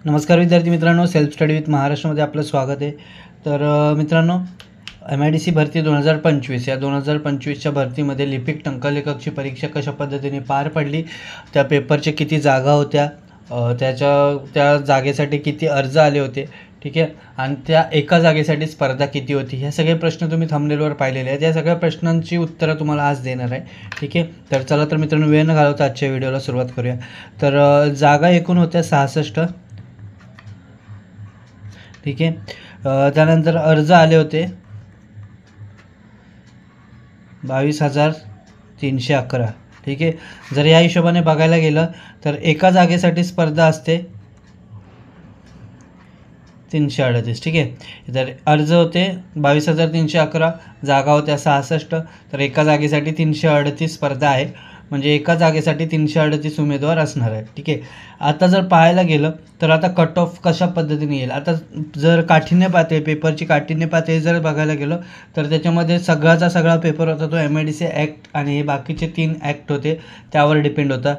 नमस्कार विद्यार्थी मित्रांनो, सेल्फ स्टडी विथ महाराष्ट्रामध्ये आपलं स्वागत आहे। तर मित्रांनो, MIDC भरती 2025 या 2025च्या भरतीमध्ये लिपिक टंकलेखकची परीक्षा कशा पद्धतीने पार पडली, त्या पेपरचे किती जागा होत्या, त्या जागेसाठी किती अर्ज आले होते, ठीक आहे, आणि त्या एका जागेसाठी स्पर्धा किती होती, ह्या सगळे प्रश्न तुम्ही थंबनेलवर पाहिलेले आहेत। या सगळ्या प्रश्नांची उत्तरं तुम्हाला आज देणार आहे, ठीक आहे। तर चला तर मित्रांनो, वेळ न घालवता आजच्या व्हिडिओला सुरुवात करूया। तर जागा एकूण होत्या 66, ठीक आहे। त्यानंतर अर्ज आले होते 22,311, ठीक आहे। जर या हिशोबाने बघायला गेलं तर एका जागेसाठी स्पर्धा असते 338, ठीक आहे। तर अर्ज होते 22,311, जागा होत्या 66, तर एका जागेसाठी 338 स्पर्धा आहे, म्हणजे एका जागेसाठी 338 उमेदवार असणार आहे, ठीक आहे। आता जर पाहायला गेलं तर आता कट ऑफ कशा पद्धतीने येईल, आता जर काठिण्य पातळी, पेपरची काठिण्य पातळी जर बघायला गेलो तर त्याच्यामध्ये सगळाचा सगळा पेपर होता तो MIDC ॲक्ट आणि हे बाकीचे 3 ॲक्ट होते त्यावर डिपेंड होता।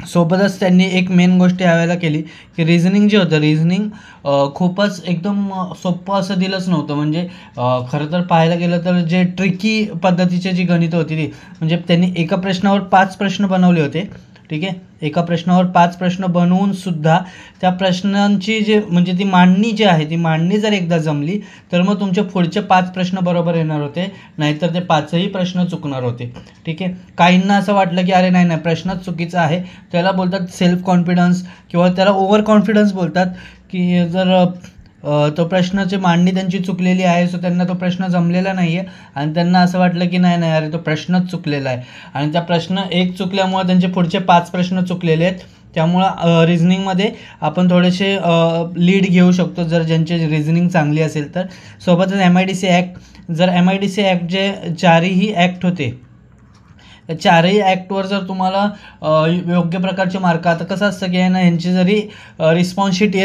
सोबतच त्यांनी एक मेन गोष्ट यावेळेला केली की रिझनिंग जे होतं, रिझनिंग खूपच एकदम सोपं असं दिलंच नव्हतं। म्हणजे खरं तर पाहायला गेलं तर जे ट्रिकी पद्धतीची जी गणितं होती ती, म्हणजे त्यांनी एका प्रश्नावर 5 प्रश्न बनवले होते, ठीक आहे। एका प्रश्नावर 5 प्रश्न बनवून सुद्धा त्या प्रश्नांची जे म्हणजे ती मांडणी जी आहे, ती मांडणी जर एकदा जमली तर मग तुमचे पुढचे 5 प्रश्न बरोबर येणार होते, नाहीतर ते 5ही प्रश्न चुकणार होते, ठीक आहे। काहींना असं वाटलं की अरे नाही प्रश्नच चुकीचा आहे, त्याला बोलतात सेल्फ कॉन्फिडन्स किंवा त्याला ओव्हर कॉन्फिडन्स बोलतात, की जर तो प्रश्नाची मांडणी त्यांची चुकलेली आहे, सो त्यांना तो प्रश्न जमलेला नाही आहे आणि त्यांना असं वाटलं की नाही अरे तो प्रश्नच चुकलेला आहे, आणि त्या प्रश्न एक चुकल्यामुळे त्यांचे पुढचे 5 प्रश्न चुकलेले आहेत। त्यामुळं रिझनिंगमध्ये आपण थोडेसे लीड घेऊ शकतो जर ज्यांची रिझनिंग चांगली असेल तर। सोबतच MIDC ॲक्ट, जर MIDC ॲक्ट जे 4ही ॲक्ट होते, त्या 4ही ॲक्टवर जर तुम्हाला योग्य प्रकारचे मार्क, आता कसं असतं की ना, ह्यांची जरी रिस्पॉन्स शीट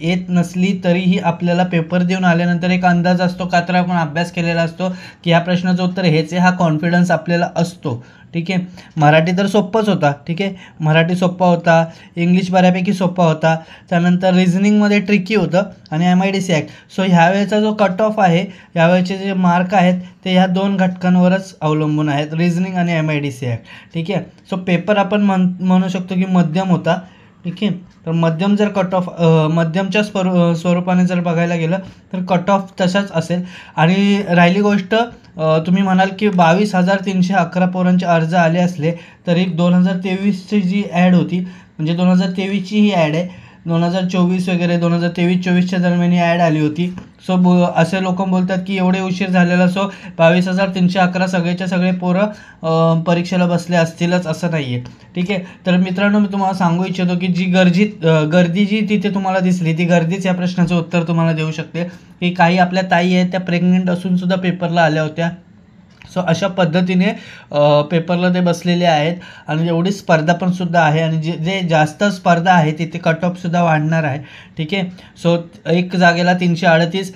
येत नसली तरीही आपल्याला पेपर देऊन आल्यानंतर एक अंदाज असतो, का तर आपण अभ्यास केलेला असतो की ह्या प्रश्नाचं उत्तर हेच आहे, हा कॉन्फिडन्स आपल्याला असतो, ठीक आहे। मराठी तर सोप्पंच होता, ठीक आहे, मराठी सोप्पा होता, इंग्लिश बऱ्यापैकी सोप्पा होता, त्यानंतर रिझनिंगमध्ये ट्रिकी होतं आणि MIDC ॲक्ट। सो ह्यावेळेचा जो कट ऑफ आहे, यावेळेचे जे मार्क आहेत ते ह्या 2 घटकांवरच अवलंबून आहेत, रिझनिंग आणि MIDC ॲक्ट, ठीक आहे। सो पेपर आपण म्हणू शकतो की मध्यम होता, ठीक आहे। तर मध्यम जर कट ऑफ मध्यमच्या स्वरूपाने जर बघायला गेलं तर कट ऑफ तसाच असेल। आणि राहिली गोष्ट, तुम्ही म्हणाल की 22,311 पोरांचे अर्ज आले असले तरी 2023ची जी ॲड होती, म्हणजे 2023ची ही ॲड आहे, 2024 वगैरे 2023-24च्या दरम्यान ही ॲड आली होती। सो असे लोक बोलतात की एवढे उशीर झालेला, सो 22,311 सगळेच्या सगळे पोरं परीक्षेला बसले असतीलच असं नाही आहे, ठीक आहे। तर मित्रांनो, मी तुम्हाला सांगू इच्छितो की जी गर्दी जी तिथे तुम्हाला दिसली, ती गर्दीच या प्रश्नाचं उत्तर तुम्हाला देऊ शकते, की काही आपल्या ताई आहेत त्या प्रेग्नेंट असूनसुद्धा पेपरला आल्या होत्या। सो अशा पद्धतीने पेपरला ते बसलेले आहेत आणि एवढी स्पर्धा पण सुद्धा आहे, आणि जे जास्त स्पर्धा आहे तिथे कट ऑफसुद्धा वाढणार आहे, ठीक आहे। सो एक जागेला 338,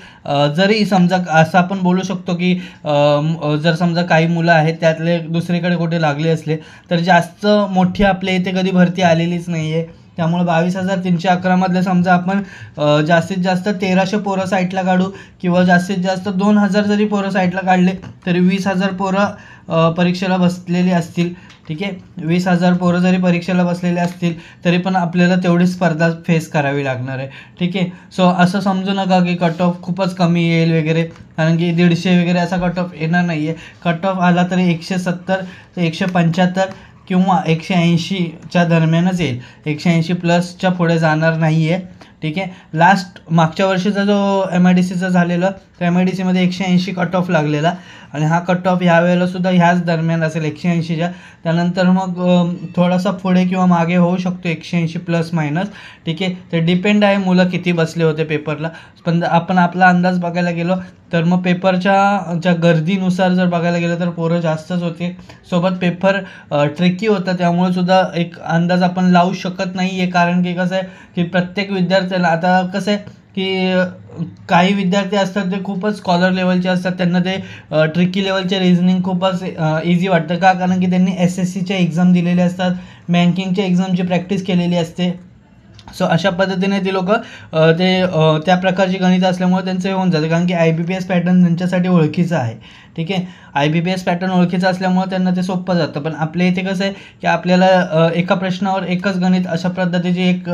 जरी समजा असं आपण बोलू शकतो की जर समजा काही मुलं आहेत त्यातले दुसरीकडे कुठे लागले असले तर जास्त मोठी आपल्या इथे कधी भरती आलेलीच नाही आहे, त्यामुळे 22,311 मधले समजा आपण जास्तीत जास्त 1,300 पोरं साईटला काढू किंवा जास्तीत जास्त 2,000 जरी पोरं साईटला काढले तरी 20,000 पोरं परीक्षेला बसलेली असतील, ठीक आहे। 20,000 पोरं जरी परीक्षेला बसलेले असतील तरी पण आपल्याला तेवढी स्पर्धा फेस करावी लागणार आहे, ठीक आहे। सो असं समजू नका की कट ऑफ खूपच कमी येईल वगैरे, कारण की 150 वगैरे असा कट ऑफ येणार नाही आहे। कट ऑफ आला तरी 170 ते 175 किंवा 180च्या दरम्यानच येईल, 180 प्लसच्या पुढे जाणार नाही आहे, ठीक आहे। मागच्या वर्षीचा जो MIDCचा झालेला, तर MIDCमध्ये 180 कट ऑफ लागलेला, आणि हा कट ऑफ ह्यावेळेला सुद्धा ह्याच दरम्यान असेल 180च्या, त्यानंतर मग थोडासा पुढे किंवा मागे होऊ शकतो 180 प्लस मायनस, ठीक आहे। ते डिपेंड आहे मुलं किती बसले होते पेपरला, पण आपण आपला अंदाज बघायला गेलो तर मग पेपरच्या गर्दीनुसार जर बघायला गेलं तर पोरं जास्तच होते, सोबत पेपर ट्रिकी होता, त्यामुळे सुद्धा एक अंदाज आपण लावू शकत नाही आहे, कारण की कसं आहे की प्रत्येक विद्यार्थ्याला, आता कसं आहे की काही विद्यार्थी असतात ते खूपच स्कॉलर लेवलचे असतात, त्यांना ते ट्रिकी लेवलचे रिझनिंग खूपच इझी वाटतं, का कारण की त्यांनी SSCच्या एक्झाम दिलेल्या असतात, बँकिंगच्या एक्झामची प्रॅक्टिस केलेली असते, सो अशा पद्धतीने ती लोक त्या प्रकारची गणित असल्यामुळे त्यांचं हे होऊन जातं, कारण की IBPS पॅटर्न त्यांच्यासाठी ओळखीचा आहे. ठीक आहे, IBPS पॅटर्न ओळखीचा असल्यामुळे त्यांना ते सोपं जातं. पण आपल्या इथे कसं आहे की आपल्याला एका प्रश्नावर एकच गणित अशा पद्धतीची एक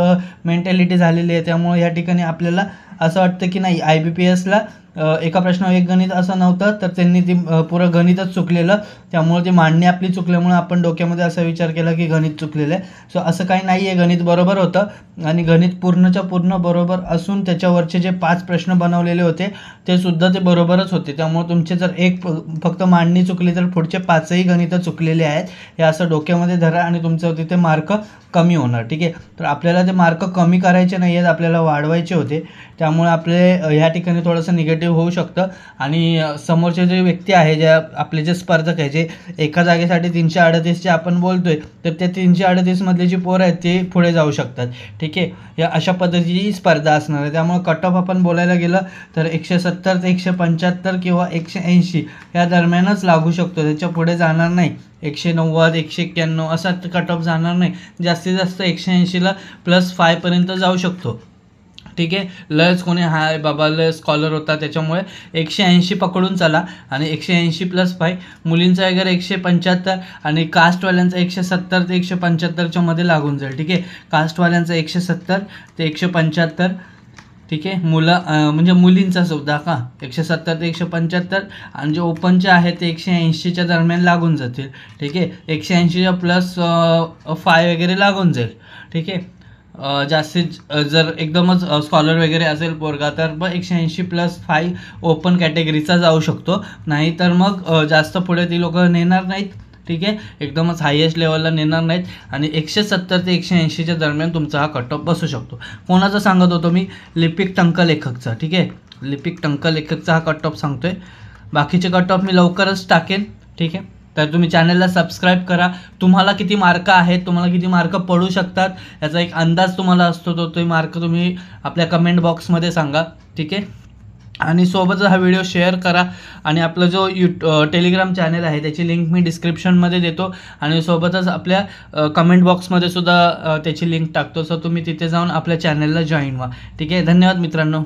मेंटॅलिटी झालेली आहे. त्यामुळे या ठिकाणी आपल्याला असं वाटतं की नाही, IBPSला एका प्रश्नावर एक गणित असं नव्हतं, तर त्यांनी ती पुरं गणितच चुकलेलं, त्यामुळे ती मांडणी आपली चुकल्यामुळे आपण डोक्यामध्ये असा विचार केला की गणित चुकलेलं आहे. सो असं काही नाही आहे, गणित बरोबर होतं आणि गणित पूर्णच्या पूर्ण बरोबर असून त्याच्यावरचे जे 5 प्रश्न बनवलेले होते ते सुद्धा ते बरोबरच होते. त्यामुळे तुमचे जर एक फक्त मांडणी चुकली तर पुढचे 5ही गणितं चुकलेले आहेत, हे असं डोक्यामध्ये धरा आणि तुमचं तिथे मार्क कमी होणार. ठीक आहे, तर आपल्याला ते मार्क कमी करायचे नाही आहेत, आपल्याला वाढवायचे होते. त्यामुळे आपले ह्या ठिकाणी थोडंसं निगेटिव्ह होऊ शकतं. आणि समोरचे जे व्यक्ती आहे, ज्या आपले जे स्पर्धक आहे, जे एका जागेसाठी 338 आपण बोलतोय, तर त्या 338 मधले जी पोरं आहेत ते पुढे जाऊ शकतात. ठीक आहे, या अशा पद्धतीची स्पर्धा असणार आहे. त्यामुळे कट ऑफ आपण बोलायला गेलं तर 170 ते 175 किंवा 180 या दरम्यानच लागू शकतो, त्याच्या पुढे जाणार नाही. 190 191 असा कट ऑफ जाणार नाही, जास्तीत जास्त 180ला +5 पर्यंत जाऊ शकतो. ठीक आहे, लयच कोणी हाय बाबा लय स्कॉलर होता त्याच्यामुळे 180 पकडून चला. आणि 180 +5, मुलींचा वगैरे 175 आणि कास्टवाल्यांचा 170 ते 175च्या मध्ये लागून जाईल. ठीक आहे, कास्टवाल्यांचा 170 ते 175. ठीक आहे, मुलं म्हणजे मुलींचा सुद्धा का 170 ते 175 आणि जे ओपनचे आहेत ते 180च्या दरम्यान लागून जातील. ठीक आहे, 180च्या +5 वगैरे लागून जाईल. ठीक आहे, जास्तीत जर एकदमच स्कॉलर वगैरे असेल पोरगा तर मग 180 +5 ओपन कॅटेगरीचा जाऊ शकतो, नाही तर मग जास्त पुढे ती लोक नेणार नाहीत. ठीक आहे, एकदमच हायेस्ट लेवलला नेणार नाहीत आणि 170 ते 180च्या दरम्यान तुमचा हा कट ऑफ बसू शकतो. कोणाचा सांगत होतो मी? लिपिक टंकलेखकचा. ठीक आहे, लिपिक टंकलेखकचा हा कट ऑफ सांगतोय. बाकीचे कट ऑफ मी लवकरच टाकेन. ठीक आहे, तर तुम्ही चॅनलला सबस्क्राईब करा. तुम्हाला किती मार्क आहेत, तुम्हाला किती मार्क पडू शकतात याचा एक अंदाज तुम्हाला असतो, तो मार्क तुम्ही आपल्या कमेंट बॉक्समध्ये सांगा. ठीक आहे, आणि सोबतच हा व्हिडिओ शेअर करा. आणि आपला जो टेलिग्राम चॅनल आहे त्याची लिंक मी डिस्क्रिप्शनमध्ये देतो आणि सोबतच आपल्या कमेंट बॉक्समध्ये सुद्धा त्याची लिंक टाकतो. सो तुम्ही तिथे जाऊन आपल्या चॅनलला जॉईन व्हा. ठीक आहे, धन्यवाद मित्रांनो.